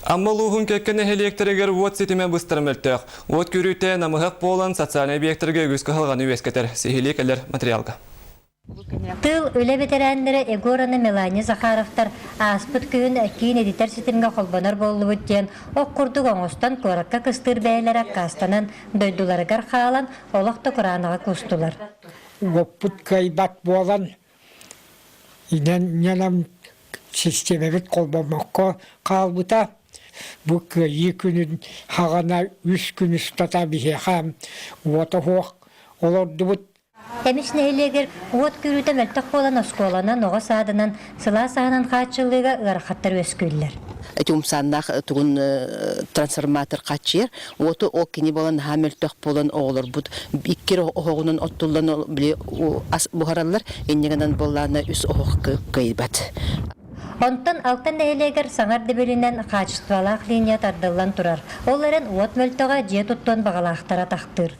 Аммалуғын көккені электригер уот сетімен бұстырмөлтөк. Уот көрүйте намығық болан социальный объектерге өскі қалған өескетер. Сехиликелер материалға. Тыл өле ветерандары Егораны Мелания Захаровтар аспыт күйін кейін эдитер сетімге қолбанар болу өттен оқ құрдық оңыстан көракка кыстыр бәйлері кастанан дөйдуларығар қалан олақты құраныға күстулар. Оппут кайбат болан инен системебет қолбамаққа қалбыта. Бұл көйі күнін хағана үш күн ұстата бейе қам оты хоқ оларды бұд. Әміш нәйлегер уот көріті мәлтіқ болан осколана ноға садынан сыла сағынан қатшылыға ғарқаттар өскөйлер. Тумсаннах тугун трансформатор качыр, ото окини болан хамелтөх болан оолор бут иккер огунун оттулдан биле бухараллар эннегенен боллана үс ог кыйбат. Онтан алтын нәйлегер саңар дебелінен қачыстывалақ линия тардылан турар. Оларын уот мөлтіға же туттон бағалақтара тақтыр.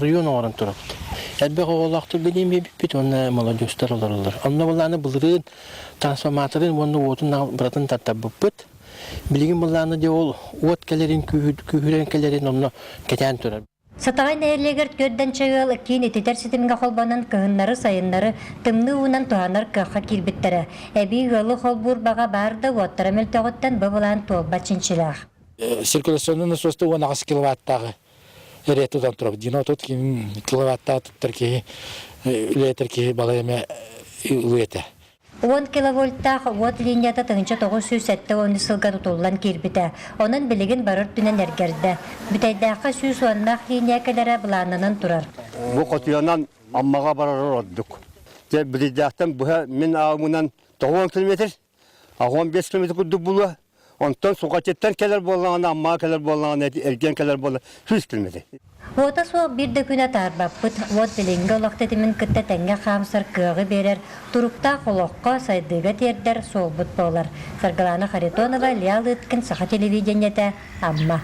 Район орын турат. Әлбәқ оғылақты білем бит, оны молодежтар олар. Онна боланы бұлырын, трансформаторын, оны отын бұратын таттап бұппыт. Білеген боланы де ол от кәлерін, күйірен кәлерін, оны кәтен тұрар. Сатағай нәйлегер көрден чағыл кейін ететер сетімге қолбанын кығыннары сайыннары тымны уынан туғанар кыға кирбеттері. Әбей ғылы қолбур баға барды уаттара мөлтіғыттан бұбылан туылба чинчилақ. Циркуляционный насосты 10 киловаттағы. Эретудан тұрып, дино тут киловатта тұттыр ки, үлетір ки балайме үлеті. 10 киловольттақ уот линията тыңча 907 сылға тұтылан кербіті. Оның білігін барыр түнен әргерді. Бүтәйдәқі сүйс уаннақ линия кәлері бұланынан тұрар. Бұл қотуянан аммаға барар ордық. Білдіқтен мен ауымынан 9 километр, 15 километр күрдік бұлы. Ondan sokaktan keler bolağına, amma keler bolağına, ergen keler bolağına, 100 kilometre. Ота соқ бір дөкіне тарбаппыт, от білінгі олақтетімін күтті тәңге қамсыр күйігі берер, тұрықта қолоққа сайдыға тердер сол бұт болар. Саргалана Харитонова, Лиал Үткін, Саха телевидениеті, Амма.